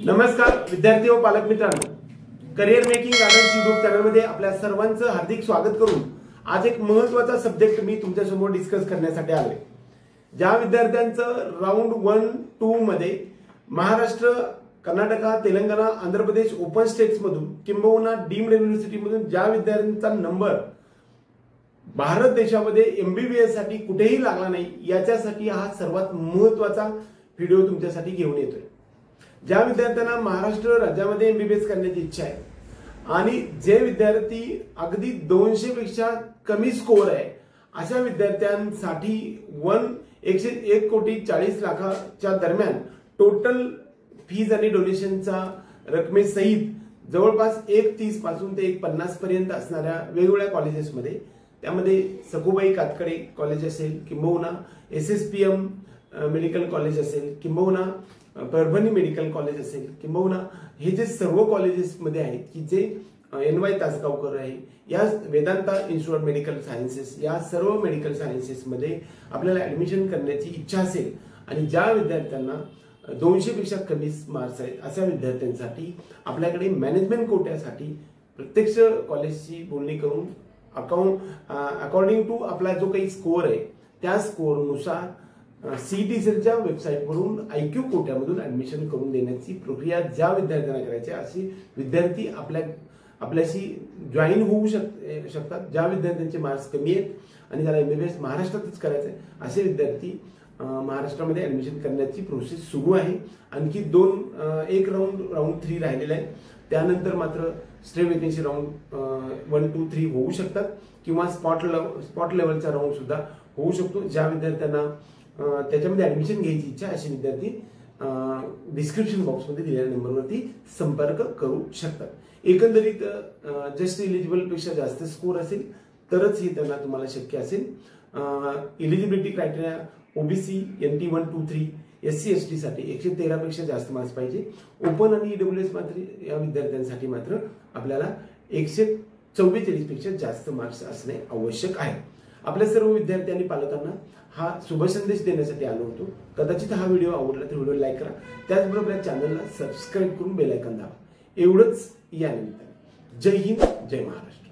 नमस्कार विद्यार्थी व पालक मित्रांनो, करिअर मेकिंग गार्डन्स यूट्यूब चॅनलमध्ये आपल्या सर्वांचं हार्दिक स्वागत करून आज एक महत्त्वाचा सब्जेक्ट मी तुमच्या समोर डिस्कस करण्यासाठी आलोय। ज्या विद्यार्थ्यांचं राऊंड 1-2 मध्ये महाराष्ट्र, कर्नाटक, तेलंगणा, आंध्र प्रदेश ओपन स्टेट्स मधून किंबहुना डीम्ड युनिव्हर्सिटी मधून ज्या विद्यार्थ्यांचा नंबर भारत देशामध्ये एमबीबीएस साठी कुठेही लागला नाही, याच्यासाठी हा सर्वात महत्त्वाचा व्हिडिओ तुमच्यासाठी घेऊन येतोय। ज्या विद्यार्थ्यांना महाराष्ट्र राज्यामध्ये एमबीबीएस करण्याची इच्छा आहे आणि जे विद्यार्थी अगदी 200 पेक्षा कमी स्कोर आहे, अशा विद्यार्थ्यांसाठी 1,40,40,00,000च्या दरम्यान टोटल फीज आणि डोनेशनचा रकमेसहित जवळपास 1,30 पासून ते 1,50 पर्यंत असणाऱ्या वेगवेगळ्या कॉलेजेसमध्ये, त्यामध्ये सखुबाई कातकडे कॉलेज असेल, किंबहुना SSPM मेडिकल कॉलेज असेल, किंबहुना परभणी मेडिकल कॉलेज असेल, किंबहुना हे जे सर्व कॉलेजेसमध्ये आहेत की जे NY तासगावकर आहे, या Vedanta institute of medical sciences, या सर्व मेडिकल सायन्सेसमध्ये आपल्याला ऍडमिशन करण्याची इच्छा असेल आणि ज्या विद्यार्थ्यांना 200 पेक्षा कमी मार्क्स आहेत, अशा विद्यार्थ्यांसाठी आपल्याकडे मॅनेजमेंट कोट्यासाठी प्रत्यक्ष कॉलेजची बोलणी करून अकॉर्डिंग टू आपला जो काही स्कोअर आहे त्या स्कोअरनुसार CET सेलच्या वेबसाईटवरून IQ कोट्यामधून ऍडमिशन करून देण्याची प्रक्रिया ज्या विद्यार्थ्यांना करायची अशी विद्यार्थी आपल्याशी जॉईन होऊ शकतात। ज्या विद्यार्थ्यांचे मार्क्स कमी आहेत आणि त्याला एमबीबीएस महाराष्ट्रातच करायचं आहे, असे विद्यार्थी महाराष्ट्रामध्ये ऍडमिशन करण्याची प्रोसेस सुरू आहे। आणखी एक राऊंड 3 राहिलेला आहे, त्यानंतर मात्र स्ट्रे वेकेन्सी राऊंड 1, 2, 3 होऊ शकतात किंवा स्पॉट लेवलचा राऊंड सुद्धा होऊ शकतो। ज्या विद्यार्थ्यांना त्याच्यामध्ये ऍडमिशन घ्यायची इच्छा, असे विद्यार्थी डिस्क्रिप्शन बॉक्समध्ये दिलेल्या नंबरवरती संपर्क करू शकतात। एकंदरीत जस्ट इलिजिबल पेक्षा जास्त स्कोर असेल तरच हे त्यांना तुम्हाला शक्य असेल। Eligibility criteria OBC NT 1, 2, 3 SC ST साठी 113 पेक्षा जास्त मार्क्स पाहिजे। ओपन आणि EWS मात्र या विद्यार्थ्यांसाठी मात्र आपल्याला 144 पेक्षा जास्त मार्क्स असणे आवश्यक आहे। आपल्या सर्व विद्यार्थी आणि पालकांना हा शुभ संदेश देण्यासाठी आलो होतो। कदाचित हा व्हिडिओ आवडला तर व्हिडिओ लाईक करा, त्याचबरोबर या चॅनलला सबस्क्राईब करून बेल आयकॉन दाबा। एवढंच या निमित्ताने। जय हिंद, जय महाराष्ट्र।